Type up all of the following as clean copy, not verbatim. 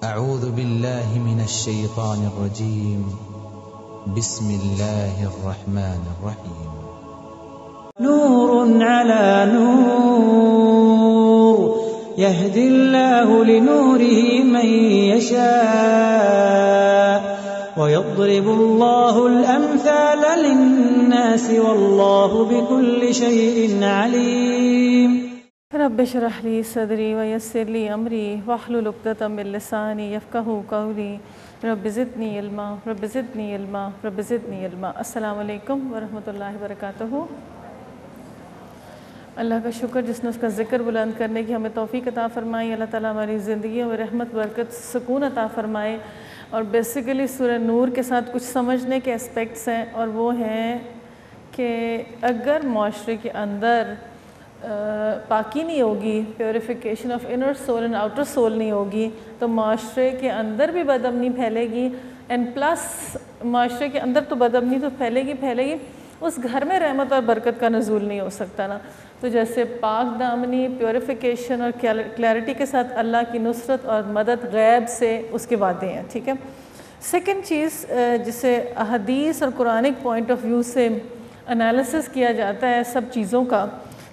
أعوذ بالله من الشيطان الرجيم بسم الله الرحمن الرحيم نور على نور يهدي الله لنوره من يشاء ويضرب الله الأمثال للناس والله بكل شيء عليم رب اشرح لي صدري ويسر لي أمري واحلل عقدة من لساني يفقهوا قولي رب زدني علما رب زدني علما رب زدني علما۔ السلام علیکم ورحمۃ اللہ وبرکاتہ۔ اللہ کا شکر جس نے اس کا ذکر بلند کرنے کی ہمیں توفیق عطا فرمائی۔ اللہ تعالیٰ ہماری زندگیوں میں رحمت برکت سکون عطا فرمائے۔ اور بیسیکلی سورہ نور کے ساتھ کچھ سمجھنے کے اسپیکٹس ہیں، اور وہ ہیں کہ اگر معاشرے کے اندر پاکی نہیں ہوگی، purification of inner civil and outer civil نہیں ہوگی، تو معاشرے کے اندر بھی بدامنی پھیلے گی، اینڈ پلس معاشرے کے اندر تو بدامنی تو پھیلے گی، اس گھر میں رحمت اور برکت کا نزول نہیں ہو سکتا نا۔ تو جیسے پاک دامنی، پیوریفیکیشن اور کلیئرٹی کے ساتھ اللہ کی نصرت اور مدد غیب سے اس کے وعدے ہیں، ٹھیک ہے۔ سیکنڈ چیز جسے احادیث اور قرآنک پوائنٹ آف ویو سے انالیسس کیا جاتا ہے سب چیزوں کا،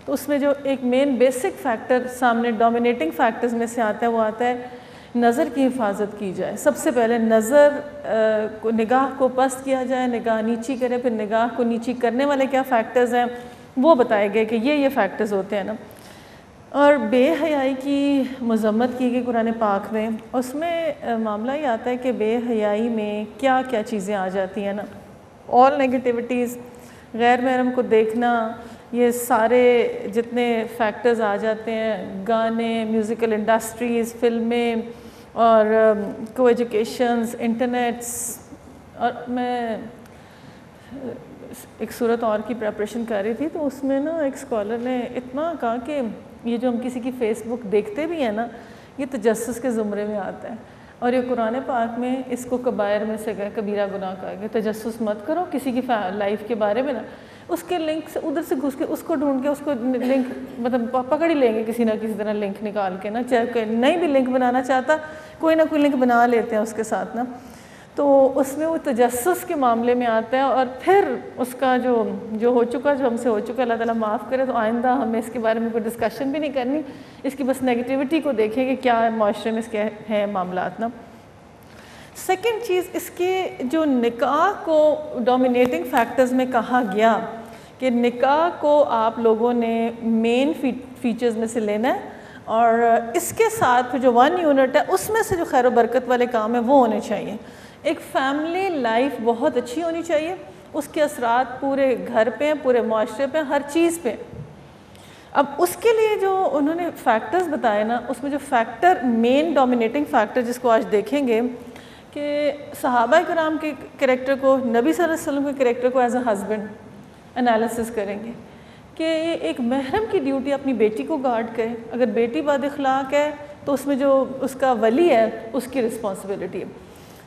تو اس میں جو ایک مین بیسک فیکٹر سامنے ڈومینیٹنگ فیکٹرز میں سے آتا ہے، وہ آتا ہے نظر کی حفاظت کی جائے۔ سب سے پہلے نگاہ کو پست کیا جائے، نگاہ نیچی کرے، پھر نگاہ کو نیچی کرنے والے کیا فیکٹرز ہیں وہ بتائے گئے کہ یہ فیکٹرز ہوتے ہیں نا۔ اور بے حیائی کی مذمت کی گئی قرآن پاک میں، اس میں معاملہ یہ آتا ہے کہ بے حیائی میں کیا کیا چیزیں آ جاتی ہیں نا، آل نیگیٹیوٹیز، غیر محرم کو دیکھنا، یہ سارے جتنے فیکٹرز آ جاتے ہیں، گانے، میوزیکل انڈسٹریز، فلمیں اور کو ایجوکیشنز، انٹرنیٹس۔ اور میں ایک صورت اور کی پریپریشن کر رہی تھی، تو اس میں نا ایک اسکالر نے اتنا کہا کہ یہ جو ہم کسی کی فیس بک دیکھتے بھی ہیں نا، یہ تجسس کے زمرے میں آتا ہے، اور یہ قرآن پاک میں اس کو کبائر میں سے گئے، کبیرہ گناہ کہا گیا۔ تجسس مت کرو کسی کی لائف کے بارے میں نا، اس کے لنک سے ادھر سے گھس کے اس کو ڈھونڈ کے اس کو لنک مطلب پکڑ ہی لیں گے کسی نہ کسی طرح لنک نکال کے نا، چاہے کوئی نہیں بھی لنک بنانا چاہتا کوئی نہ کوئی لنک بنا لیتے ہیں اس کے ساتھ نا۔ تو اس میں وہ تجسس کے معاملے میں آتا ہے، اور پھر اس کا جو ہو چکا، جو ہم سے ہو چکا، اللہ تعالیٰ معاف کرے، تو آئندہ ہمیں اس کے بارے میں کوئی ڈسکشن بھی نہیں کرنی، اس کی بس نیگیٹیوٹی کو دیکھیں کہ کیا معاشرے میں اس کے ہیں معاملات نا۔ سیکنڈ چیز، اس کے جو نکاح کو ڈومینیٹنگ فیکٹرز میں کہا گیا کہ نکاح کو آپ لوگوں نے مین فیچرز میں سے لینا ہے، اور اس کے ساتھ جو 1 یونٹ ہے اس میں سے جو خیر و برکت والے کام ہیں وہ ہونے چاہیے۔ ایک فیملی لائف بہت اچھی ہونی چاہیے، اس کے اثرات پورے گھر پہ ہیں، پورے معاشرے پہ، ہر چیز پہ۔ اب اس کے لیے جو انہوں نے فیکٹرز بتائے نا، اس میں جو فیکٹر مین ڈومینیٹنگ فیکٹر جس کو آج دیکھیں گے کہ صحابہ کرام کے کریکٹر کو، نبی صلی اللہ علیہ وسلم کے کریکٹر کو ایز اے ہسبینڈ انالیسس کریں گے کہ ایک محرم کی ڈیوٹی اپنی بیٹی کو گارڈ کرے۔ اگر بیٹی بد اخلاق ہے تو اس میں جو اس کا ولی ہے اس کی رسپانسبلٹی ہے۔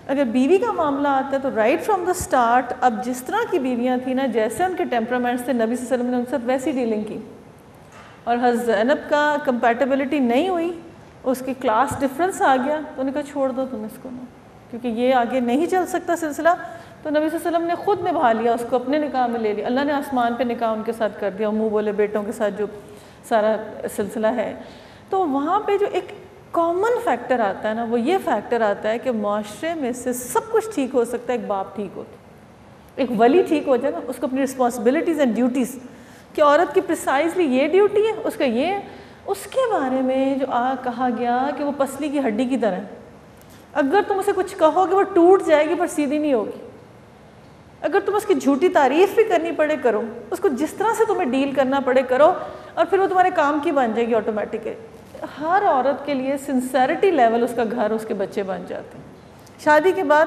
اگر بیوی کا معاملہ آتا ہے تو رائٹ فرام دا سٹارٹ، اب جس طرح کی بیویاں تھیں نا، جیسے ان کے ٹیمپرامنٹس تھے، نبی صلی اللہ علیہ وسلم نے ان کے ساتھ ویسی ڈیلنگ کی، اور حضرت زینب کا کمپیٹیبلٹی نہیں ہوئی، اس کی کلاس ڈفرینس آ گیا، تو انہوں نے کہا چھوڑ دو تم اس کو نا، کیونکہ یہ آگے نہیں چل سکتا سلسلہ۔ تو نبی صلی اللہ علیہ وسلم نے خود نبھا لیا، اس کو اپنے نکاح میں لے لیا، اللہ نے آسمان پہ نکاح ان کے ساتھ کر دیا، منہ بولے بیٹوں کے ساتھ جو سارا سلسلہ ہے۔ تو وہاں پہ جو ایک کامن فیکٹر آتا ہے نا، وہ یہ فیکٹر آتا ہے کہ معاشرے میں سے سب کچھ ٹھیک ہو سکتا ہے، ایک باپ ٹھیک ہوتا ہے، ایک ولی ٹھیک ہو جائے نا، اس کو اپنی رسپانسبلٹیز اینڈ ڈیوٹیز کہ عورت کی پریسائزلی یہ ڈیوٹی ہے، اس کا یہ ہے، اس کے بارے میں جو کہا گیا کہ وہ پسلی کی ہڈی کی طرح ہے، اگر تم اسے کچھ کہو گے وہ ٹوٹ جائے گی پر سیدھی نہیں ہوگی، اگر تم اس کی جھوٹی تعریف بھی کرنی پڑے کرو، اس کو جس طرح سے تمہیں ڈیل کرنا پڑے کرو، اور پھر وہ تمہارے کام کی بن جائے گی آٹومیٹکلی۔ ہر عورت کے لیے سنسیرٹی لیول اس کا گھر، اس کے بچے بن جاتے ہیں۔ شادی کے بعد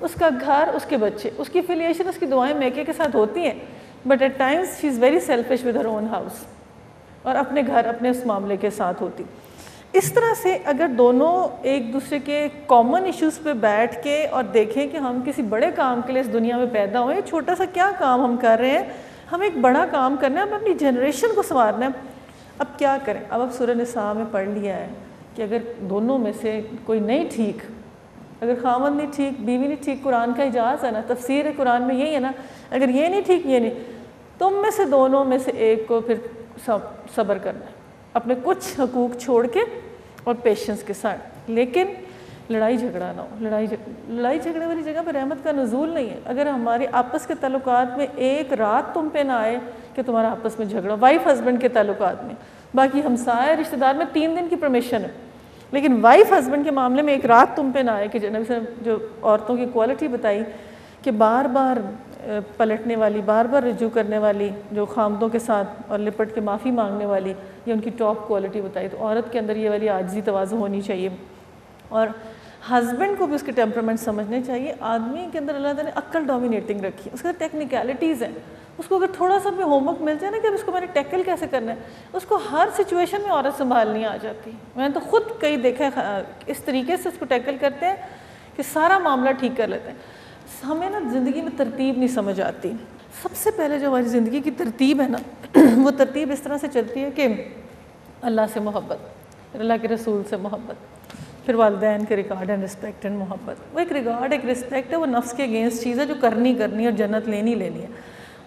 اس کا گھر، اس کے بچے، اس کی فیلیشن، اس کی دعائیں میکے کے ساتھ ہوتی ہیں، but at times she is very selfish with her own house, اور اپنے گھر، اپنے اس معاملے کے ساتھ ہوتی۔ اس طرح سے اگر دونوں ایک دوسرے کے کامن ایشوز پہ بیٹھ کے اور دیکھیں کہ ہم کسی بڑے کام کے لیے اس دنیا میں پیدا ہوئے، چھوٹا سا کیا کام ہم کر رہے ہیں، ہم ایک بڑا کام کرنا ہے، ہم اپنی جنریشن کو سنوارنا ہے، اب کیا کریں؟ اب سورہ نساء میں پڑھ لیا ہے کہ اگر دونوں میں سے کوئی نہیں ٹھیک، اگر خامد نہیں ٹھیک، بیوی نہیں ٹھیک، قرآن کا اجاز ہے نا، تفسیر قرآن میں یہی ہے نا، اگر یہ نہیں ٹھیک یہ نہیں، تم میں سے دونوں میں سے ایک کو پھر صبر کرنا ہے، اپنے کچھ حقوق چھوڑ کے اور پیشنس کے ساتھ، لیکن لڑائی جھگڑا نہ ہو۔ لڑائی جھگڑے والی جگہ پہ رحمت کا نزول نہیں ہے۔ اگر ہمارے آپس کے تعلقات میں ایک رات تم پہ نہ آئے کہ تمہارا آپس میں جھگڑا، وائف ہسبینڈ کے تعلقات میں، باقی ہمسائے رشتہ دار میں 3 دن کی پرمیشن ہے، لیکن وائف ہسبینڈ کے معاملے میں ایک رات تم پہ نہ آئے کہ نبی صلی اللہ علیہ وسلم جو عورتوں کی کوالٹی بتائی کہ بار بار پلٹنے والی، بار بار رجوع کرنے والی، جو خامدوں کے ساتھ اور لپٹ کے معافی مانگنے والی، یہ ان کی ٹاپ کوالٹی بتائی۔ تو عورت کے اندر یہ والی عاجزی تواضع ہونی چاہیے، اور ہسبینڈ کو بھی اس کے ٹیمپرامنٹ سمجھنے چاہیے۔ آدمی کے اندر اللہ تعالیٰ نے عقل ڈومینیٹنگ رکھی ہے، اس کے اندر ٹیکنیکلٹیز ہیں، اس کو اگر تھوڑا سا بھی ہوم ورک مل جائے نا کہ اب اس کو میں نے ٹیکل کیسے کرنا ہے، اس کو ہر سچویشن میں عورت سنبھالنی آ جاتی ہے۔ میں نے تو خود کئی دیکھا ہے اس طریقے سے اس کو ٹیکل کرتے ہیں کہ سارا معاملہ ٹھیک کر لیتے ہیں۔ ہمیں نا زندگی میں ترتیب نہیں سمجھ آتی۔ سب سے پہلے جو ہماری زندگی کی ترتیب ہے نا وہ ترتیب اس طرح سے چلتی ہے کہ اللہ سے محبت، اللہ کے رسول سے محبت، پھر والدین کے ریکارڈ اینڈ رسپیکٹ اینڈ محبت۔ وہ ایک ریکارڈ ایک رسپیکٹ ہے، وہ نفس کے اگینسٹ چیز ہے جو کرنی ہے اور جنت لینی ہے۔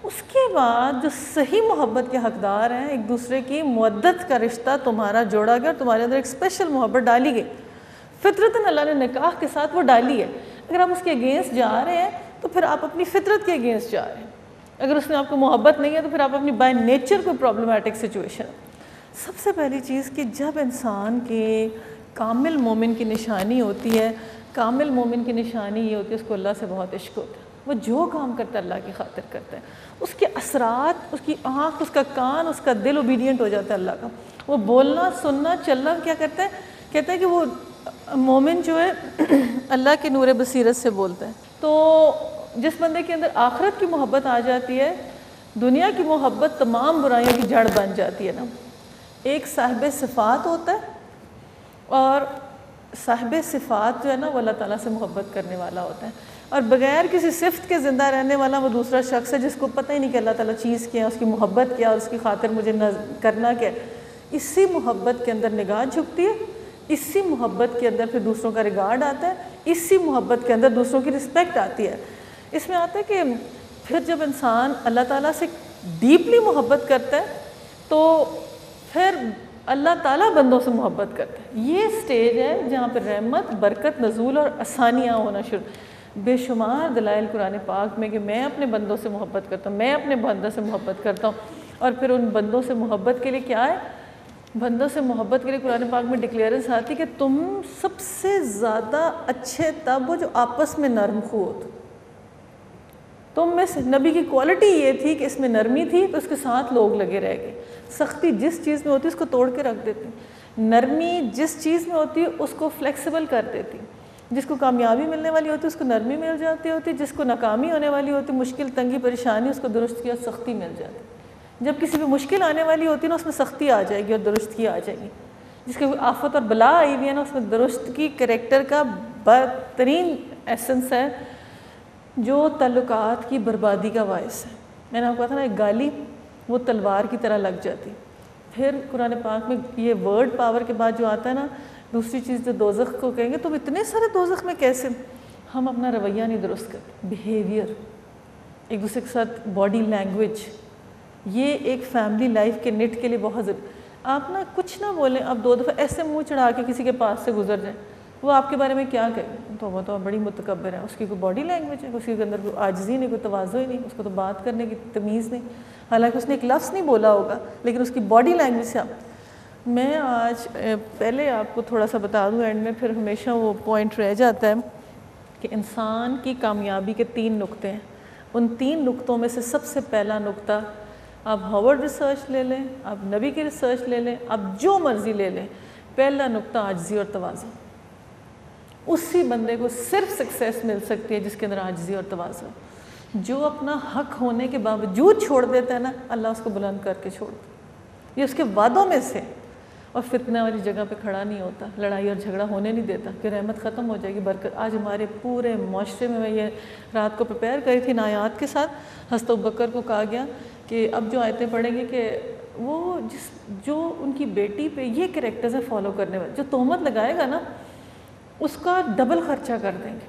اس کے بعد جو صحیح محبت کے حقدار ہیں، ایک دوسرے کی مودت کا رشتہ تمہارا جوڑا گیا اور تمہارے اندر ایک اسپیشل محبت ڈالی گئی، فطرتاً اللہ نے نکاح کے ساتھ وہ ڈالی ہے۔ اگر آپ اس کے اگینسٹ جا رہے ہیں تو پھر آپ اپنی فطرت کے اگینسٹ جا رہے ہیں۔ اگر اس میں آپ کو محبت نہیں ہے تو پھر آپ اپنی بائی نیچر کوئی پرابلمٹک سچویشن۔ سب سے پہلی چیز کہ جب انسان کے کامل مومن کی نشانی ہوتی ہے، کامل مومن کی نشانی یہ ہوتی ہے اس کو اللہ سے بہت عشق ہوتا ہے، وہ جو کام کرتا ہے اللہ کی خاطر کرتا ہے، اس کے اثرات، اس کی آنکھ، اس کا کان، اس کا دل اوبیڈینٹ ہو جاتا ہے اللہ کا۔ وہ بولنا، سننا، چلنا کیا کرتا ہے، کہتا ہے کہ وہ مومن جو ہے اللہ کے نور بصیرت سے بولتا ہے۔ تو جس بندے کے اندر آخرت کی محبت آ جاتی ہے، دنیا کی محبت تمام برائیوں کی جڑ بن جاتی ہے نا۔ ایک صاحب صفات ہوتا ہے، اور صاحب صفات جو ہے نا وہ اللہ تعالیٰ سے محبت کرنے والا ہوتا ہے، اور بغیر کسی صفت کے زندہ رہنے والا وہ دوسرا شخص ہے جس کو پتہ ہی نہیں کہ اللہ تعالیٰ چیز کیا ہے، اس کی محبت کیا، اور اس کی خاطر مجھے کرنا کیا ہے۔ اسی محبت کے اندر نگاہ جھکتی ہے، اسی محبت کے اندر پھر دوسروں کا ریگارڈ آتا ہے، اسی محبت کے اندر دوسروں کی رسپیکٹ آتی ہے۔ اس میں آتا ہے کہ پھر جب انسان اللہ تعالیٰ سے ڈیپلی محبت کرتا ہے تو پھر اللہ تعالیٰ بندوں سے محبت کرتا ہے۔ یہ سٹیج ہے جہاں پہ رحمت، برکت، نزول اور آسانیاں ہونا شروع۔ بے شمار دلائل قرآن پاک میں کہ میں اپنے بندوں سے محبت کرتا ہوں، میں اپنے بندوں سے محبت کرتا ہوں، اور پھر ان بندوں سے محبت کے لیے کیا ہے، بندوں سے محبت کے لیے قرآن پاک میں ڈکلیئرنس آتی کہ تم سب سے زیادہ اچھے تب ہو جو آپس میں نرم خو ہو۔ تم میں سے نبی کی کوالٹی یہ تھی کہ اس میں نرمی تھی تو اس کے ساتھ لوگ لگے رہ گئے۔ سختی جس چیز میں ہوتی ہے اس کو توڑ کے رکھ دیتی، نرمی جس چیز میں ہوتی ہے اس کو فلیکسیبل کر دیتی۔ جس کو کامیابی ملنے والی ہوتی ہے اس کو نرمی مل جاتی ہوتی، جس کو ناکامی ہونے والی ہوتی، مشکل، تنگی، پریشانی، اس کو درست کیا سختی مل جاتی۔ جب کسی پہ مشکل آنے والی ہوتی ہے نا اس میں سختی آ جائے گی اور درست کی آ جائے گی۔ جس کی کوئی آفت اور بلا آئی ہوئی ہے نا اس میں درست کی کریکٹر کا بہترین ایسنس ہے جو تعلقات کی بربادی کا باعث ہے۔ میں نے آپ کو کہا تھا نا ایک گالی وہ تلوار کی طرح لگ جاتی۔ پھر قرآن پاک میں یہ ورڈ پاور کے بعد جو آتا ہے نا دوسری چیز جو دوزخ کو کہیں گے تم اتنے سارے دوزخ میں کیسے، ہم اپنا رویہ نہیں درست کرتے، بیہیویئر، ایک دوسرے کے ساتھ باڈی لینگویج، یہ ایک فیملی لائف کے نٹ کے لیے بہت ضروری۔ آپ نا کچھ نہ بولیں، آپ 2 دفعہ ایسے منہ چڑھا کے کسی کے پاس سے گزر جائیں، وہ آپ کے بارے میں کیا کہے، تو وہ تو بڑی متکبر ہے، اس کی کوئی باڈی لینگویج ہے، اس کے اندر کوئی عاجزی نہیں، کوئی تواضع ہی نہیں، اس کو تو بات کرنے کی تمیز نہیں، حالانکہ اس نے ایک لفظ نہیں بولا ہوگا لیکن اس کی باڈی لینگویج سے میں آج پہلے آپ کو تھوڑا سا بتا دوں اینڈ میں، پھر ہمیشہ وہ پوائنٹ رہ جاتا ہے کہ انسان کی کامیابی کے 3 نقطے ہیں۔ ان 3 نقطوں میں سے سب سے پہلا نقطہ، آپ ہارورڈ ریسرچ لے لیں، آپ نبی کی ریسرچ لے لیں، آپ جو مرضی لے لیں، پہلا نقطہ عاجزی اور تواضع۔ اسی بندے کو صرف سکسیس مل سکتی ہے جس کے اندر عاجزی اور تواضع، جو اپنا حق ہونے کے باوجود چھوڑ دیتا ہے نا اللہ اس کو بلند کر کے چھوڑتا ہے، یہ اس کے وعدوں میں سے۔ اور فتنہ والی جگہ پہ کھڑا نہیں ہوتا، لڑائی اور جھگڑا ہونے نہیں دیتا کہ رحمت ختم ہو جائے گی، برکت۔ آج ہمارے پورے معاشرے میں یہ رات کو پریپیئر کری تھی ان آیات کے ساتھ، حضرت ابوبکر کو کہا گیا کہ اب جو آیتیں پڑھیں گے کہ وہ جو ان کی بیٹی پہ یہ کریکٹرز ہیں فالو کرنے والے، جو تہمت لگائے گا نا اس کا ڈبل خرچہ کر دیں گے.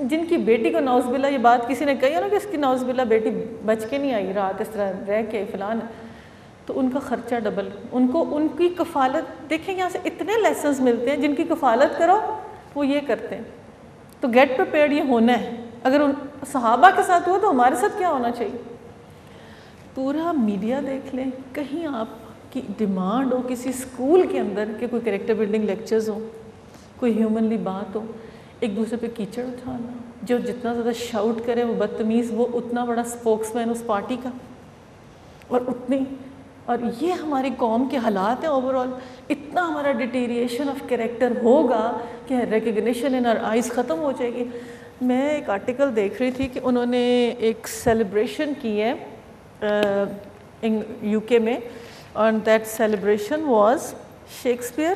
جن کی بیٹی کو نعوذ باللہ یہ بات کسی نے کہی ہے نا کہ اس کی نعوذ باللہ بیٹی بچ کے نہیں آئی، رات اس طرح رہ کے فلان، تو ان کا خرچہ ڈبل. ان کی کفالت دیکھیں، یہاں سے اتنے لیسنز ملتے ہیں. جن کی کفالت کرو وہ یہ کرتے ہیں. تو گیٹ پریپیئرڈ یہ ہونا ہے. اگر ان صحابہ کے ساتھ ہوا تو ہمارے ساتھ کیا ہونا چاہیے؟ پورا میڈیا دیکھ لیں، کہیں آپ کی ڈیمانڈ ہو کسی اسکول کے اندر کہ کوئی کریکٹر بلڈنگ لیکچرز ہو، کوئی ہیومنلی بات ہو، ایک دوسرے پہ کیچڑ اٹھانا، جو جتنا زیادہ شاؤٹ کرے وہ بدتمیز، وہ اتنا بڑا اسپوکس مین اس پارٹی کا، اور یہ ہماری قوم کے حالات ہیں اوور آل. اتنا ہمارا ڈیٹیریشن آف کریکٹر ہوگا کہ یکنیشن ان آر آئیز ختم ہو جائے گی. میں ایک آرٹیکل دیکھ رہی تھی کہ انہوں نے ایک سیلیبریشن کی ہے یو کے میں، and that celebration was Shakespeare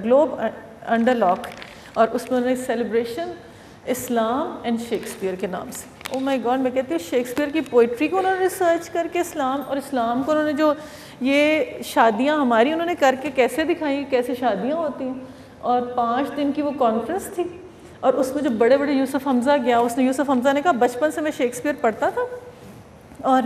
Globe Under Lock، اور اس میں انہوں نے سیلیبریشن اسلام اینڈ شیکسپیئر کے نام سے. او مائی گاڈ، میں کہتی ہوں شیکسپیئر کی پوئٹری کو انہوں نے ریسرچ کر کے اسلام، اور اسلام کو انہوں نے جو یہ شادیاں ہماری انہوں نے کر کے کیسے دکھائیں کیسے شادیاں ہوتی ہیں. اور 5 دن کی وہ کانفرنس تھی، اور اس میں جو بڑے بڑے یوسف حمزہ گیا، اس نے یوسف حمزہ نے کہا بچپن سے میں شیکسپیئر پڑھتا تھا، اور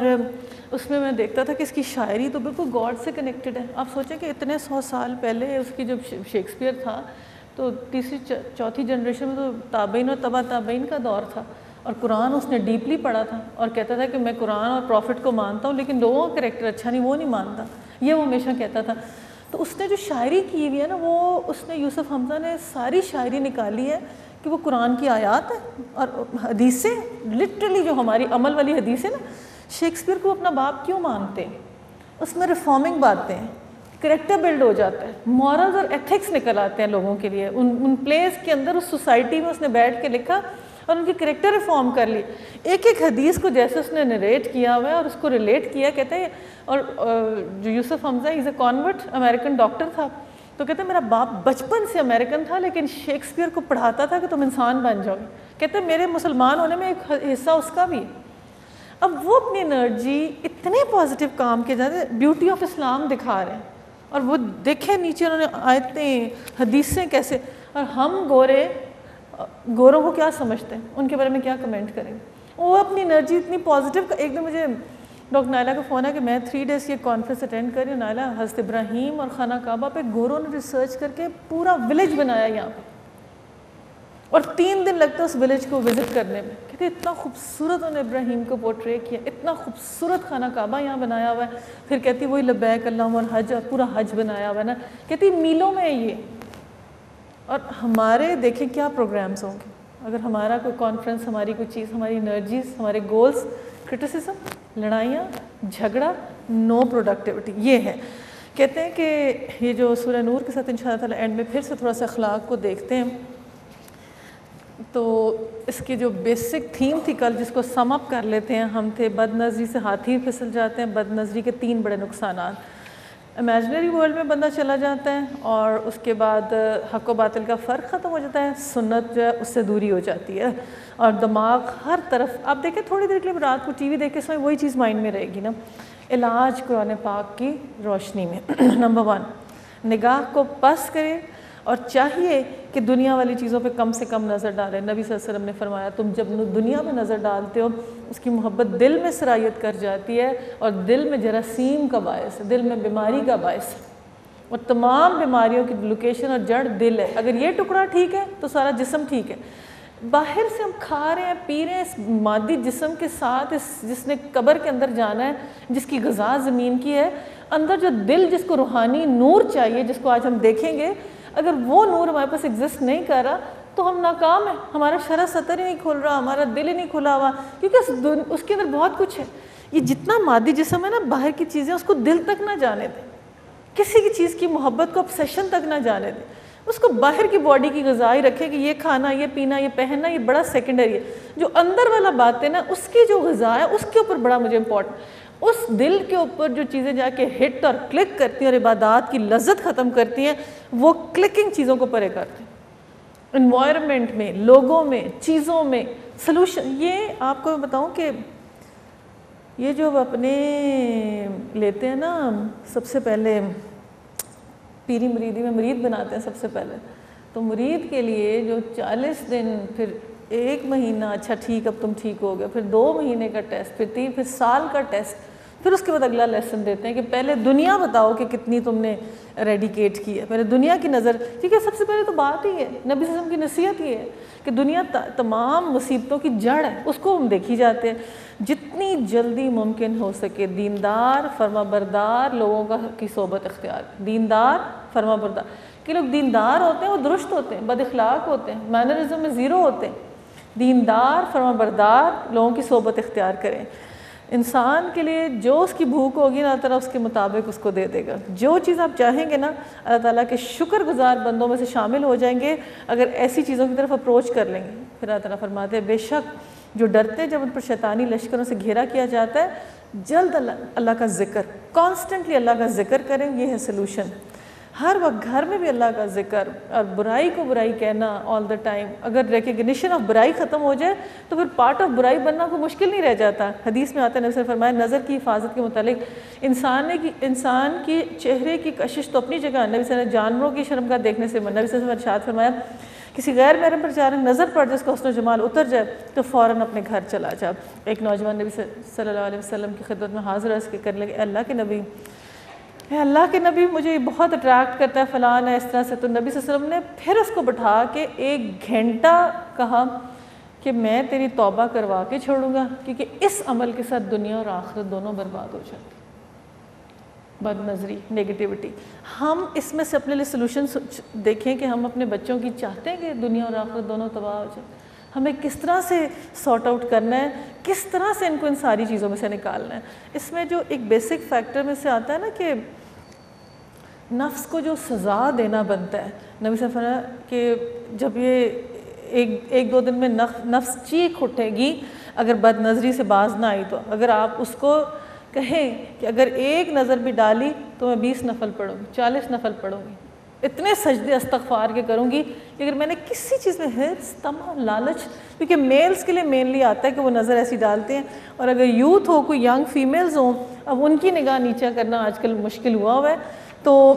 اس میں دیکھتا تھا کہ اس کی شاعری تو بالکل گاڈ سے کنیکٹڈ ہے. آپ سوچیں کہ اتنے 100 سال پہلے اس کی جب شیکسپیئر تھا تو 3ری 4تھی جنریشن میں تو تابعین اور تبع تابعین کا دور تھا، اور قرآن اس نے ڈیپلی پڑھا تھا، اور کہتا تھا کہ میں قرآن اور پروفٹ کو مانتا ہوں لیکن لوگوں کا کریکٹر اچھا نہیں، وہ نہیں مانتا، یہ وہ ہمیشہ کہتا تھا. تو اس نے جو شاعری کی ہوئی ہے نا، وہ اس نے یوسف حمزہ نے ساری شاعری نکالی ہے کہ وہ قرآن کی آیات ہیں اور حدیثیں، لٹرلی جو ہماری عمل والی حدیثیں نا. شیکسپیئر کو اپنا باپ کیوں مانتے ہیں؟ اس میں ریفارمنگ باتیں ہیں، کریکٹر بلڈ ہو جاتا ہے، مورلز اور ایتھکس نکل آتے ہیں لوگوں کے لیے. ان پلیس کے اندر اس سوسائٹی میں اس نے بیٹھ کے لکھا اور ان کی کریکٹر ریفارم کر لی. ایک ایک حدیث کو جیسے اس نے نریٹ کیا ہوا ہے اور اس کو ریلیٹ کیا. کہتے ہیں اور جو یوسف حمزہ از اے کانورٹ، امریکن ڈاکٹر تھا، تو کہتے ہیں میرا باپ بچپن سے امریکن تھا لیکن شیکسپیئر کو پڑھاتا تھا کہ تم انسان بن جاؤ گے. کہتے ہیں میرے مسلمان ہونے میں ایک حصہ اس کا بھی ہے. اب وہ اپنی انرجی اتنے پازیٹیو کام کے جاتے بیوٹی آف اسلام دکھا رہے ہیں، اور وہ دیکھیں نیچے انہوں نے آیتیں حدیثیں کیسے. اور ہم گوروں کو کیا سمجھتے ہیں، ان کے بارے میں کیا کمنٹ کریں گے. وہ اپنی انرجی اتنی پازیٹیو. ایک دن مجھے ڈاکٹر نائلہ کا فون ہے کہ میں 3 days کی کانفرنس اٹینڈ کر رہی ہوں. نائلہ حضرت ابراہیم اور خانہ کعبہ پہ گوروں نے ریسرچ کر کے پورا ولیج بنایا یہاں پہ، اور 3 دن لگتا ہے اس ولیج کو وزٹ کرنے میں. کہتے اتنا خوبصورت انہوں نے ابراہیم کو پورٹری کیا، اتنا خوبصورت خانہ کعبہ یہاں بنایا ہوا ہے. پھر کہتی وہی لبیک اللہم الحج، اور پورا حج بنایا ہوا ہے نا. کہتی میلوں میں ہے یہ. اور ہمارے دیکھیں کیا پروگرامز ہوں گے اگر ہمارا کوئی کانفرنس، ہماری کوئی چیز، ہماری انرجیز، ہمارے گولز کرٹیسزم، لڑائیاں، جھگڑا، نو پروڈکٹیوٹی، یہ ہے. کہتے ہیں کہ یہ جو سورہ نور کے ساتھ انشاءاللہ تعالیٰ اینڈ میں پھر سے تھوڑا سا اخلاق کو دیکھتے ہیں. تو اس کی جو بیسک تھیم تھی کل، جس کو سم اپ کر لیتے ہیں ہم، تھے بد نظری سے ہاتھی پھسل جاتے ہیں. بد نظری کے 3 بڑے نقصانات. امیجنری ورلڈ میں بندہ چلا جاتا ہے اور اس کے بعد حق و باطل کا فرق ختم ہو جاتا ہے، سنت جو ہے اس سے دوری ہو جاتی ہے، اور دماغ ہر طرف. آپ دیکھیں تھوڑی دیر کے لیے رات کو ٹی وی دیکھ کے اس میں وہی چیز مائنڈ میں رہے گی نا. علاج قرآن پاک کی روشنی میں نمبر 1 نگاہ کو پس کرے، اور چاہیے کہ دنیا والی چیزوں پہ کم سے کم نظر ڈالیں. نبی صلی اللہ علیہ وسلم نے فرمایا تم جب دنیا میں نظر ڈالتے ہو اس کی محبت دل میں سرایت کر جاتی ہے، اور دل میں جراثیم کا باعث ہے، دل میں بیماری کا باعث ہے، اور تمام بیماریوں کی لوکیشن اور جڑ دل ہے. اگر یہ ٹکڑا ٹھیک ہے تو سارا جسم ٹھیک ہے. باہر سے ہم کھا رہے ہیں، پی رہے ہیں اس مادی جسم کے ساتھ، جس نے قبر کے اندر جانا ہے، جس کی غذا زمین کی ہے. اندر جو دل جس کو روحانی نور چاہیے، جس کو آج ہم دیکھیں گے، اگر وہ نور ہمارے پاس ایگزسٹ نہیں کر رہا تو ہم ناکام ہیں. ہمارا شرح سطر ہی نہیں کھل رہا، ہمارا دل ہی نہیں کھلا ہوا، کیونکہ اس کے اندر بہت کچھ ہے. یہ جتنا مادی جسم ہے نا، باہر کی چیزیں اس کو دل تک نہ جانے دیں، کسی کی چیز کی محبت کو obsession تک نہ جانے دیں. اس کو باہر کی باڈی کی غذا ہی رکھے کہ یہ کھانا، یہ پینا، یہ پہننا، یہ بڑا سیکنڈری ہے. جو اندر والا بات ہے نا، اس کی جو غذا ہے اس کے اوپر بڑا مجھے امپورٹنٹ. اس دل کے اوپر جو چیزیں جا کے ہٹ اور کلک کرتی ہیں اور عبادات کی لذت ختم کرتی ہیں، وہ کلکنگ چیزوں کو پرے کرتے ہیں. انوائرمنٹ میں، لوگوں میں، چیزوں میں سلوشن. یہ آپ کو بتاؤں کہ یہ جو اپنے لیتے ہیں نا سب سے پہلے پیری مریدی میں مرید بناتے ہیں سب سے پہلے، تو مرید کے لیے جو 40 دن، پھر 1 مہینہ، اچھا ٹھیک اب تم ٹھیک ہو گئے، پھر 2 مہینے کا ٹیسٹ، پھر 3، پھر سال کا ٹیسٹ، پھر اس کے بعد اگلا لیسن دیتے ہیں کہ پہلے دنیا بتاؤ کہ کتنی تم نے ریڈیکیٹ کی ہے، پہلے دنیا کی نظر، کیونکہ سب سے پہلے تو بات ہی ہے نبی صلی اللہ علیہ وسلم کی نصیحت یہ ہے کہ دنیا تمام مصیبتوں کی جڑ ہے، اس کو ہم دیکھی جاتے ہیں۔ جتنی جلدی ممکن ہو سکے دیندار فرما بردار لوگوں کی صحبت اختیار، دیندار فرما بردار، کہ لوگ دیندار ہوتے ہیں وہ درست ہوتے ہیں، بد اخلاق ہوتے ہیں، مینرزم میں زیرو ہوتے ہیں، دیندار فرما بردار لوگوں کی صحبت اختیار کریں۔ انسان کے لیے جو اس کی بھوک ہوگی نا اللہ تعالیٰ اس کے مطابق اس کو دے دے گا، جو چیز آپ چاہیں گے نا اللہ تعالیٰ کے شکر گزار بندوں میں سے شامل ہو جائیں گے اگر ایسی چیزوں کی طرف اپروچ کر لیں گے۔ پھر اللہ تعالیٰ فرماتے ہیں بے شک جو ڈرتے ہیں جب ان پر شیطانی لشکروں سے گھیرا کیا جاتا ہے، جلد اللہ کا ذکر، کانسٹنٹلی اللہ کا ذکر کریں، یہ ہے سلوشن۔ ہر وقت گھر میں بھی اللہ کا ذکر، اور برائی کو برائی کہنا آل دا ٹائم۔ اگر ریکگنیشن آف برائی ختم ہو جائے تو پھر پارٹ آف برائی بننا کوئی مشکل نہیں رہ جاتا۔ حدیث میں آتا ہے نبی صلی اللہ علیہ وسلم نے فرمایا نظر کی حفاظت کے متعلق انسان کی چہرے کی کشش تو اپنی جگہ، نبی صلی اللہ علیہ وسلم نے جانوروں کی شرمگاہ دیکھنے سے نبی صلی اللہ علیہ وسلم نے ارشاد فرمایا کسی غیر محرم پر اچانک نظر پڑ جائے، اس کا حسن و جمال اتر جائے تو فوراً اپنے گھر چلا جا۔ ایک نوجوان نبی صلی اللہ علیہ وسلم کی خدمت میں حاضر عرض کرنے لگے، اللہ کے نبی، اللہ کے نبی مجھے بہت اٹریکٹ کرتا ہے فلان ہے اس طرح سے۔ تو نبی صلی اللہ علیہ وسلم نے پھر اس کو بٹھا کے 1 گھنٹہ کہا کہ میں تیری توبہ کروا کے چھوڑوں گا، کیونکہ اس عمل کے ساتھ دنیا اور آخرت دونوں برباد ہو جاتی۔ بد نظری، نیگیٹیوٹی، ہم اس میں سے اپنے لیے سلوشن دیکھیں کہ ہم اپنے بچوں کی چاہتے ہیں کہ دنیا اور آخرت دونوں تباہ ہو جائے، ہمیں کس طرح سے سارٹ آؤٹ کرنا ہے، کس طرح سے ان کو ان ساری چیزوں میں سے نکالنا ہے۔ اس میں جو ایک بیسک فیکٹر میں سے آتا ہے نا کہ نفس کو جو سزا دینا بنتا ہے، نبی صلی اللہ علیہ وسلم کہ جب یہ 1-2 دن میں نفس چیخ اٹھے گی اگر بد نظری سے باز نہ آئی، تو اگر آپ اس کو کہیں کہ اگر 1 نظر بھی ڈالی تو میں 20 نفل پڑھوں گی، 40 نفل پڑھوں گی، اتنے سجدے استغفار کے کروں گی کہ اگر میں نے کسی چیز میں حرص، طمع، لالچ، کیونکہ میلز کے لیے مینلی آتا ہے کہ وہ نظر ایسی ڈالتے ہیں، اور اگر یوتھ ہو، کوئی ینگ فیمیلز ہوں، اب ان کی نگاہ نیچا کرنا آج کل مشکل ہوا ہے، تو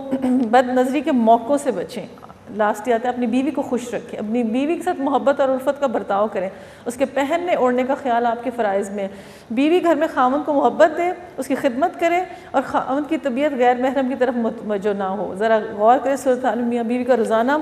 بد نظری کے موقعوں سے بچیں۔ لاسٹ یہ آتا ہے اپنی بیوی کو خوش رکھیں، اپنی بیوی کے ساتھ محبت اور الفت کا برتاؤ کریں، اس کے پہننے اوڑھنے کا خیال آپ کے فرائض میں ہے۔ بیوی گھر میں خاوند کو محبت دے، اس کی خدمت کرے، اور خاوند کی طبیعت غیر محرم کی طرف متوجہ نہ ہو۔ ذرا غور کرے صورت حال میاں بیوی کا روزانہ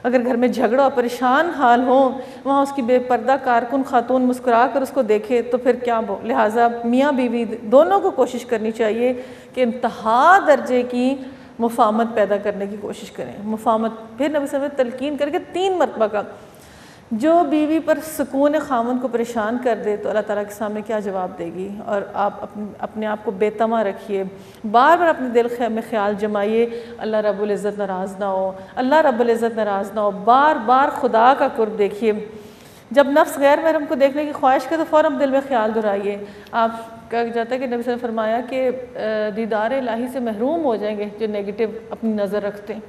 اگر گھر میں جھگڑا اور پریشان حال ہوں، وہاں اس کی بے پردہ کارکن خاتون مسکرا کر اس کو دیکھے تو پھر کیا لہٰذا میاں بیوی دونوں کو کوشش کرنی چاہیے کہ انتہا درجے کی مفاہمت پیدا کرنے کی کوشش کریں۔ مفاہمت پھر نبی صلی اللہ علیہ وسلم نے تلقین کر کے 3 مرتبہ کا، جو بیوی پر سکون خامند کو پریشان کر دے تو اللہ تعالیٰ کے سامنے کیا جواب دے گی، اور آپ اپنے آپ کو بے طمع رکھیے، بار بار اپنے دل میں خیال جمائیے اللہ رب العزت ناراض نہ ہو، اللہ رب العزت ناراض نہ ہو، بار بار خدا کا قرب دیکھیے۔ جب نفس غیر محرم کو دیکھنے کی خواہش کرے تو فوراً دل میں خیال دہرائیے۔ آپ کہا جاتا ہے کہ نبی صلی اللہ علیہ وسلم نے فرمایا کہ دیدار الہی سے محروم ہو جائیں گے جو نیگیٹو اپنی نظر رکھتے ہیں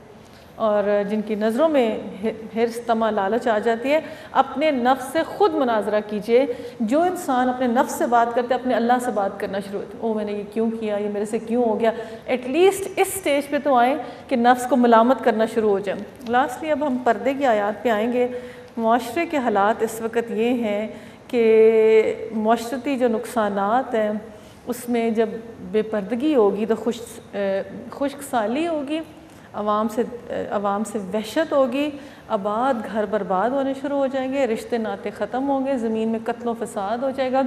اور جن کی نظروں میں حرص، طمع، لالچ آ جاتی ہے۔ اپنے نفس سے خود مناظرہ کیجئے۔ جو انسان اپنے نفس سے بات کرتے اپنے اللہ سے بات کرنا شروع ہوتے، او میں نے یہ کیوں کیا، یہ میرے سے کیوں ہو گیا، ایٹ لیسٹ اس سٹیج پہ تو آئیں کہ نفس کو ملامت کرنا شروع ہو جائیں۔ لاسٹلی اب ہم پردے کی آیات پہ آئیں گے۔ معاشرے کے حالات اس وقت یہ ہیں کہ معاشرتی جو نقصانات ہیں اس میں جب بے پردگی ہوگی تو خشک سالی ہوگی، عوام سے وحشت ہوگی، آباد گھر برباد ہونے شروع ہو جائیں گے، رشتے ناطے ختم ہوں گے، زمین میں قتل و فساد ہو جائے گا،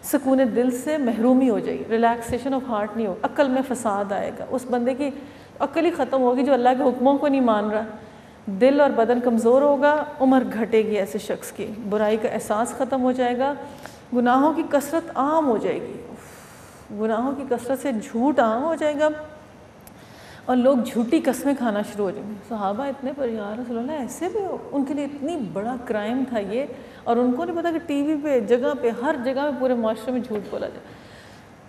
سکون دل سے محرومی ہو جائے گی، ریلیکسیشن آف ہارٹ نہیں ہوگا، عقل میں فساد آئے گا، اس بندے کی عقل ہی ختم ہوگی جو اللہ کے حکموں کو نہیں مان رہا، دل اور بدن کمزور ہوگا، عمر گھٹے گی ایسے شخص کی، برائی کا احساس ختم ہو جائے گا، گناہوں کی کثرت عام ہو جائے گی، گناہوں کی کثرت سے جھوٹ عام ہو جائے گا اور لوگ جھوٹی قسمیں کھانا شروع ہو جائیں گے۔ صحابہ اتنے پر یا رسول اللہ ایسے بھی ہو، ان کے لیے اتنی بڑا کرائم تھا یہ، اور ان کو نہیں پتا کہ ٹی وی پہ جگہ پہ ہر جگہ پہ پورے معاشرے میں جھوٹ بولا جائے۔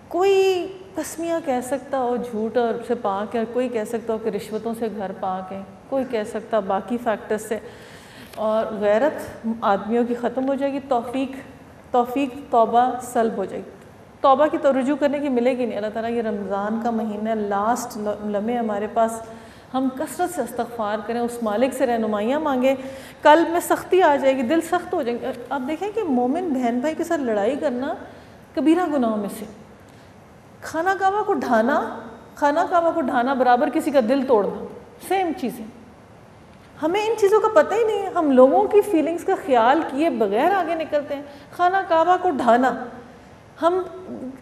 کوئی قسمیاں کہہ سکتا ہو جھوٹ اور سے پاک ہے، کوئی کہہ سکتا ہو کہ رشوتوں سے گھر پاک ہے، کوئی کہہ سکتا باقی فیکٹر سے، اور غیرت آدمیوں کی ختم ہو جائے گی، توفیق توبہ سلب ہو جائے گی۔ توبہ کی تو رجوع کرنے کی ملے گی نہیں. اللہ تعالیٰ یہ رمضان کا مہینہ لاسٹ لمحے ہمارے پاس، ہم کثرت سے استغفار کریں، اس مالک سے رہنمائیاں مانگیں. قلب میں سختی آ جائے گی، دل سخت ہو جائیں گے. آپ دیکھیں کہ مومن بہن بھائی کے ساتھ لڑائی کرنا کبیرہ گناہوں میں سے. خانہ کعبہ کو ڈھانا برابر کسی کا دل توڑنا، سیم چیزیں. ہمیں ان چیزوں کا پتہ ہی نہیں ہے، ہم لوگوں کی فیلنگز کا خیال کیے بغیر آگے نکلتے ہیں. خانہ کعبہ کو ڈھانا، ہم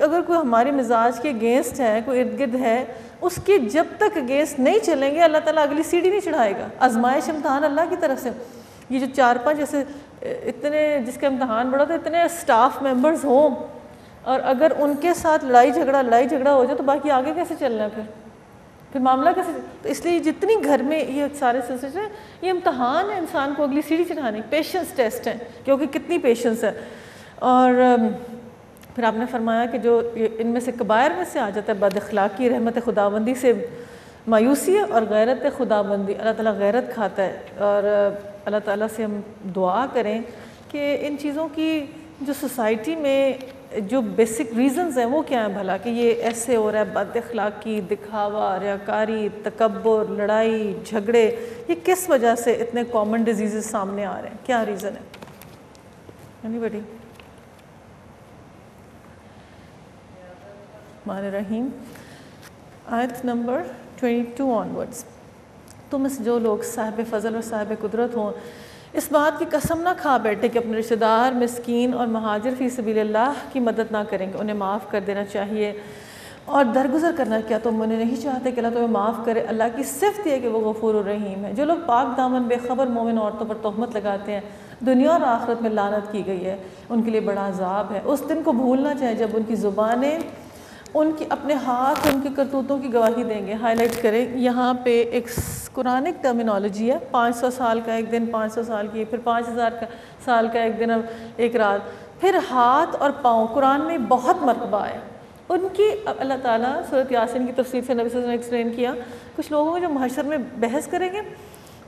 اگر کوئی ہمارے مزاج کے اگینسٹ ہے، کوئی ارد گرد ہے، اس کے جب تک اگینسٹ نہیں چلیں گے اللہ تعالیٰ اگلی سیڑھی نہیں چڑھائے گا. آزمائش امتحان اللہ کی طرف سے. یہ جو 4-5 جیسے اتنے جس کا امتحان بڑا تھا، اتنے اسٹاف ممبرز ہوں اور اگر ان کے ساتھ لڑائی جھگڑا ہو جائے تو باقی آگے کیسے چلنا ہے پھر معاملہ کیسے. تو اس لیے جتنی گھر میں یہ سارے سلسلے ہیں، یہ امتحان ہے انسان کو اگلی سیڑھی چڑھانے، پیشنس ٹیسٹ ہے کیونکہ کتنی پیشنس ہے. اور پھر آپ نے فرمایا کہ جو ان میں سے کبائر میں سے آ جاتا ہے بد اخلاقی، رحمت خداوندی سے مایوسی ہے، اور غیرت خداوندی، اللہ تعالیٰ غیرت کھاتا ہے. اور اللہ تعالیٰ سے ہم دعا کریں کہ ان چیزوں کی جو سوسائٹی میں جو بیسک ریزنز ہیں وہ کیا ہیں بھلا، کہ یہ ایسے ہو رہا ہے، بد اخلاقی، دکھاوا، ریاکاری، تکبر، لڑائی جھگڑے، یہ کس وجہ سے اتنے کامن ڈیزیزز سامنے آ رہے ہیں؟ کیا ریزن ہے؟ اینی بڈی؟ الرحمن الرحیم، آیت نمبر 22 آنورڈس. تم میں سے جو لوگ صاحب فضل اور صاحب قدرت ہوں اس بات کی قسم نہ کھا بیٹھے کہ اپنے رشتہ دار، مسکین اور مہاجر فی سبیل اللہ کی مدد نہ کریں گے، انہیں معاف کر دینا چاہیے اور درگزر کرنا. کیا تم انہیں نہیں چاہتے کہ اللہ تمہیں معاف کرے؟ اللہ کی صفت یہ ہے کہ وہ غفور الرحیم ہے. جو لوگ پاک دامن بے خبر مومن عورتوں پر تہمت لگاتے ہیں، دنیا اور آخرت میں لعنت کی گئی ہے، ان کے لیے بڑا عذاب ہے. اس دن کو بھولنا چاہیے جب ان کی زبانیں ان کی اپنے ہاتھ ان کی کرتوتوں کی گواہی دیں گے. ہائی لائٹ کریں یہاں پہ ایک قرآنک ٹرمینالوجی ہے، 500 سال کا ایک دن، 500 سال کی، پھر 5000 سال کا ایک دن اور ایک رات. پھر ہاتھ اور پاؤں قرآن میں بہت مرتبہ ہے ان کی. اللہ تعالیٰ سورۃ یاسین کی تفسیر سے نبی صلی اللہ علیہ وسلم نے ایکسپلین کیا، کچھ لوگوں کو جو محشر میں بحث کریں گے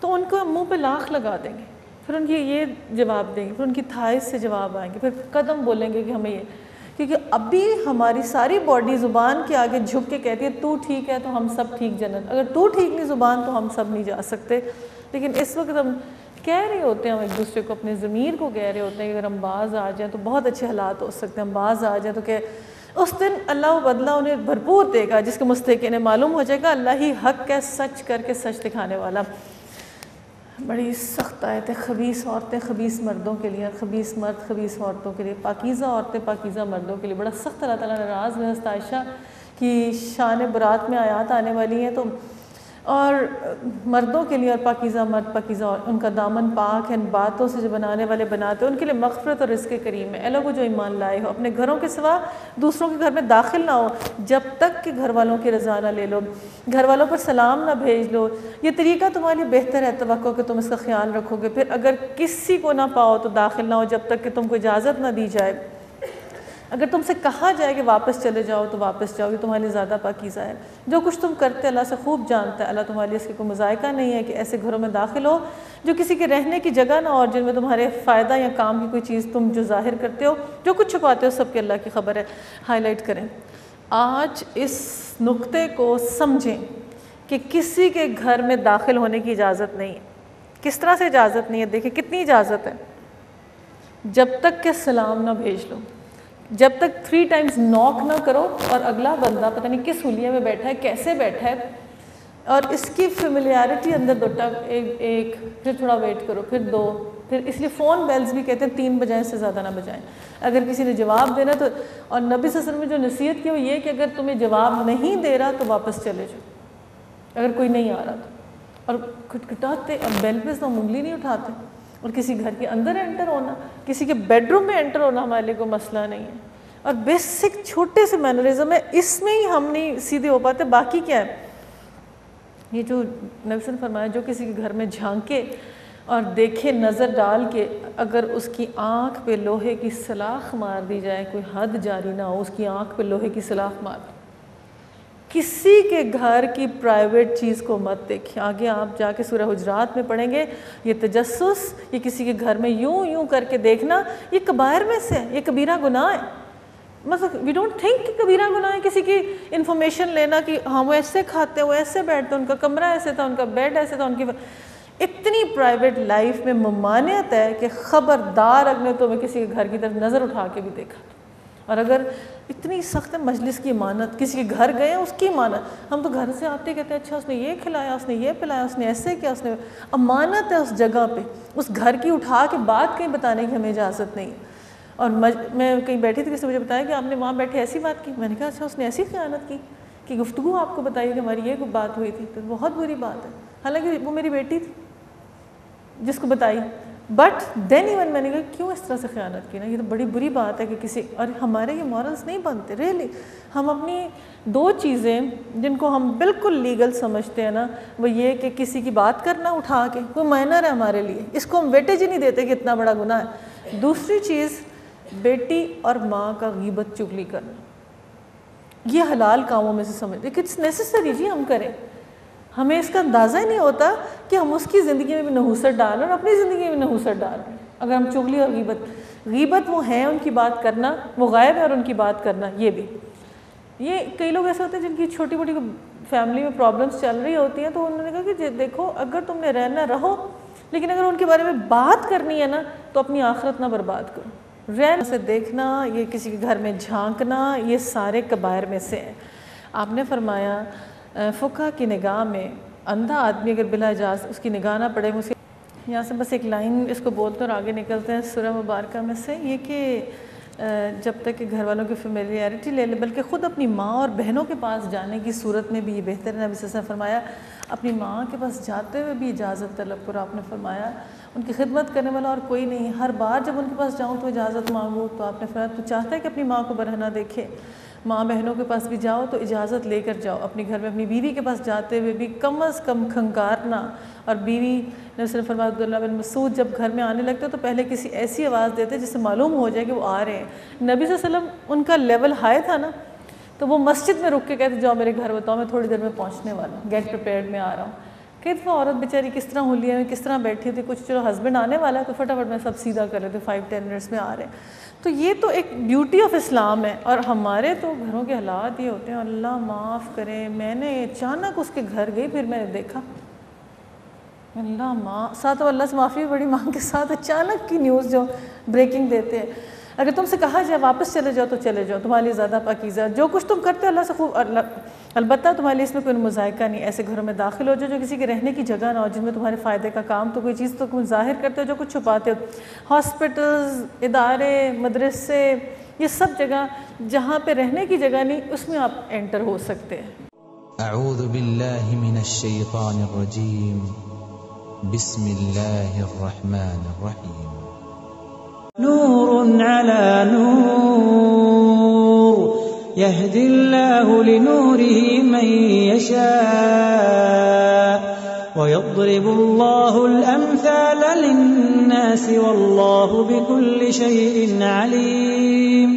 تو ان کو منہ پہ لاکھ لگا دیں گے، پھر ان کی یہ جواب دیں گے، پھر ان کی تھائز سے جواب آئیں گے، پھر قدم بولیں گے کہ ہمیں یہ، کیونکہ ابھی ہماری ساری باڈی زبان کے آگے جھک کے کہتی ہے تو ٹھیک ہے تو ہم سب ٹھیک جنت، اگر تو ٹھیک نہیں زبان تو ہم سب نہیں جا سکتے. لیکن اس وقت ہم کہہ رہے ہوتے ہیں، ہم ایک دوسرے کو اپنے ضمیر کو کہہ رہے ہوتے ہیں کہ اگر ہم باز آ جائیں تو بہت اچھے حالات ہو سکتے ہیں، ہم باز آ جائیں تو کہ اس دن اللہ و بدلہ انہیں بھرپور دے گا جس کے مستحق انہیں معلوم ہو جائے گا اللہ ہی حق ہے، سچ کر کے سچ دکھانے والا. بڑی سخت آیت ہے. خبیث عورتیں خبیث مردوں کے لیے، خبیث مرد خبیث عورتوں کے لیے، پاکیزہ عورتیں پاکیزہ مردوں کے لیے. بڑا سخت اللہ تعالیٰ ناراض ہے. حضرت عائشہ کی شان برات میں آیات آنے والی ہیں تو، اور مردوں کے لیے، اور پاکیزہ مرد پاکیزہ، اور ان کا دامن پاک ہے، ان باتوں سے جو بنانے والے بناتے ہیں ان کے لیے مغفرت اور رزق کریم ہے. اے لوگوں جو ایمان لائے ہو، اپنے گھروں کے سوا دوسروں کے گھر میں داخل نہ ہو جب تک کہ گھر والوں کی رضا نہ لے لو، گھر والوں پر سلام نہ بھیج لو. یہ طریقہ تمہارے لیے بہتر ہے، توقع کہ تم اس کا خیال رکھو گے. پھر اگر کسی کو نہ پاؤ تو داخل نہ ہو جب تک کہ تم کو اجازت نہ دی جائے. اگر تم سے کہا جائے کہ واپس چلے جاؤ تو واپس جاؤ، یہ تمہارے لیے زیادہ پاکیزہ ہے. جو کچھ تم کرتے اللہ سے خوب جانتا ہے. اللہ تمہارے لیے اس کی کوئی مذائقہ نہیں ہے کہ ایسے گھروں میں داخل ہو جو کسی کے رہنے کی جگہ نہ ہو، اور جن میں تمہارے فائدہ یا کام کی کوئی چیز تم جو ظاہر کرتے ہو، جو کچھ چھپاتے ہو سب کی اللہ کی خبر ہے. ہائی لائٹ کریں آج اس نقطے کو سمجھیں کہ کسی کے گھر میں داخل ہونے کی اجازت نہیں ہے. کس طرح سے اجازت نہیں ہے؟ دیکھیں کتنی اجازت ہے. جب تک کہ سلام نہ بھیج لو، جب تک 3 ٹائمز نوک نہ کرو اور اگلا بندہ پتہ نہیں کس حلیے میں بیٹھا ہے، کیسے بیٹھا ہے، اور اس کی فیملیارٹی اندر دوٹا ایک پھر تھوڑا ویٹ کرو، پھر 2، پھر اس لیے فون بیلز بھی کہتے ہیں 3 بجائیں سے زیادہ نہ بجائیں اگر کسی نے جواب دینا تو. اور نبی صلی اللہ علیہ وسلم نے جو نصیحت کی وہ یہ کہ اگر تمہیں جواب نہیں دے رہا تو واپس چلے جاؤ اگر کوئی نہیں آ رہا تو. اور کھٹکھٹاتے اور بیل پہ تو ہم انگلی نہیں اٹھاتے. اور کسی گھر کے اندر انٹر ہونا، کسی کے بیڈ روم میں انٹر ہونا ہمارے لیے کوئی مسئلہ نہیں ہے. اور بیسک چھوٹے سے مینرزم ہے، اس میں ہی ہم نہیں سیدھے ہو پاتے. باقی کیا ہے؟ یہ جو نبی نے فرمایا جو کسی کے گھر میں جھانکے اور دیکھے نظر ڈال کے، اگر اس کی آنکھ پہ لوہے کی سلاخ مار دی جائے، کوئی حد جاری نہ ہو، اس کی آنکھ پہ لوہے کی سلاخ مار. کسی کے گھر کی پرائیویٹ چیز کو مت دیکھیں. آگے آپ جا کے سورہ حجرات میں پڑھیں گے یہ تجسس، یہ کسی کے گھر میں یوں کر کے دیکھنا، یہ کبائر میں سے ہے، یہ کبیرہ گناہ ہے. مطلب وی ڈونٹ تھنک کہ کبیرہ گناہ ہے کسی کی انفارمیشن لینا کہ ہاں وہ ایسے کھاتے ہیں، وہ ایسے بیٹھتے ہیں، ان کا کمرہ ایسے تھا، ان کا بیڈ ایسے تھا، ان کی اتنی پرائیویٹ لائف میں ممانعت ہے کہ خبردار اگر نے تمہیں کسی کے گھر کی طرف نظر اٹھا کے بھی دیکھا. اور اگر اتنی سخت مجلس کی امانت، کسی کے گھر گئے ہیں اس کی امانت، ہم تو گھر سے آتے کہتے ہیں اچھا اس نے یہ کھلایا، اس نے یہ پلایا، اس نے ایسے کیا، اس نے امانت ہے اس جگہ پہ، اس گھر کی اٹھا کے بات کہیں بتانے کی ہمیں اجازت نہیں. اور میں کہیں بیٹھی تھی، کسی نے مجھے بتایا کہ آپ نے وہاں بیٹھے ایسی بات کی. میں نے کہا اچھا اس نے ایسی خیانت کی کہ گفتگو آپ کو بتائی کہ ہماری یہ بات ہوئی تھی، تو بہت بری بات ہے. حالانکہ وہ میری بیٹی تھی جس کو بتائی، بٹ دین ایون میں نے کہا کیوں اس طرح سے خیانت کی نا، یہ تو بڑی بری بات ہے کہ کسی، اور ہمارے یہ مورلس نہیں بنتے ریئلی. ہم اپنی دو چیزیں جن کو ہم بالکل لیگل سمجھتے ہیں نا، وہ یہ کہ کسی کی بات کرنا اٹھا کے، کوئی مائنر ہے ہمارے لیے، اس کو ہم ویٹیج ہی نہیں دیتے کہ اتنا بڑا گناہ ہے. دوسری چیز بیٹی اور ماں کا غیبت چغلی کرنا، یہ حلال کاموں میں سے سمجھتے کہ اٹس نیسسری جی ہم کریں. ہمیں اس کا اندازہ ہی نہیں ہوتا کہ ہم اس کی زندگی میں بھی نحوست ڈال رہے ہیں اور اپنی زندگی میں بھی نحوست ڈال رہے ہیں. اگر ہم چغلی اور غیبت وہ ہیں ان کی بات کرنا، وہ غائب ہے اور ان کی بات کرنا، یہ بھی. یہ کئی لوگ ایسے ہوتے ہیں جن کی چھوٹی موٹی فیملی میں پرابلمس چل رہی ہوتی ہیں، تو انہوں نے کہا کہ دیکھو اگر تم نے رہنا رہو، لیکن اگر ان کے بارے میں بات کرنی ہے نا تو اپنی آخرت نہ برباد کرو. رہن سے دیکھنا، یہ کسی کے گھر میں جھانکنا، یہ سارے کبائر میں سے ہیں. آپ نے فرمایا فقہ کی نگاہ میں اندھا آدمی اگر بلا اجازت اس کی نگاہ نہ پڑے، اس یہاں سے بس ایک لائن اس کو بولتے اور آگے نکلتے ہیں سورہ مبارکہ میں سے، یہ کہ جب تک کہ گھر والوں کی فیملیرٹی لے لے، بلکہ خود اپنی ماں اور بہنوں کے پاس جانے کی صورت میں بھی یہ بہتر ہے. نبی صلی اللہ علیہ وسلم فرمایا اپنی ماں کے پاس جاتے ہوئے بھی اجازت طلب کرو. آپ نے فرمایا ان کی خدمت کرنے والا اور کوئی نہیں، ہر بار جب ان کے پاس جاؤں تو اجازت مانگو. تو آپ نے فرمایا تو چاہتا ہے کہ اپنی ماں کو برہنہ دیکھے، ماں بہنوں کے پاس بھی جاؤ تو اجازت لے کر جاؤ. اپنے گھر میں اپنی بیوی کے پاس جاتے ہوئے بھی کم از کم کھنکارنا. اور بیوی نے اس نے فرمایا عبداللہ بن مسعود جب گھر میں آنے لگتے تو پہلے کسی ایسی آواز دیتے جس سے معلوم ہو جائے کہ وہ آ رہے ہیں. نبی صلی اللہ علیہ وسلم ان کا لیول ہائی تھا نا، تو وہ مسجد میں رک کے کہتے جاؤ میرے گھر بتاؤ میں تھوڑی دیر میں پہنچنے والا ہوں، گیٹ پریپیئرڈ میں آ رہا ہوں. کہ وہ عورت بیچاری کس طرح ہولیے میں کس طرح بیٹھی تھی، کچھ چلو ہسبینڈ آنے والا ہے تو فٹافٹ میں سب سیدھا کر رہے تھے، 5-10 منٹس میں آ رہے ہیں. تو یہ تو ایک بیوٹی آف اسلام ہے. اور ہمارے تو گھروں کے حالات یہ ہوتے ہیں، اللہ معاف کرے، میں نے اچانک اس کے گھر گئی، پھر میں نے دیکھا اللہ ساتھ اللہ سے معافی بڑی مانگ کے ساتھ اچانک کی نیوز جو بریکنگ دیتے ہیں. اگر تم سے کہا جائے واپس چلے جاؤ تو چلے جاؤ، تمہارے لیے زیادہ پاکیزہ، جو کچھ تم کرتے ہو اللہ سے خوب، البتہ تمہارے لیے اس میں کوئی مذائقہ نہیں. ایسے گھروں میں داخل ہو جو کسی کے رہنے کی جگہ نہ ہو، جن میں تمہارے فائدے کا کام تو کوئی چیز تو تم ظاہر کرتے ہو جو کچھ چھپاتے ہو. ہاسپٹلز، ادارے، مدرسے، یہ سب جگہ جہاں پہ رہنے کی جگہ نہیں اس میں آپ انٹر ہو سکتے ہیں. اعوذ باللہ من الشیطان الرجیم، بسم اللہ الرحمن الرحیم. نور على نور يهدي الله لنوره من يشاء ويضرب الله الأمثال للناس والله بكل شيء عليم.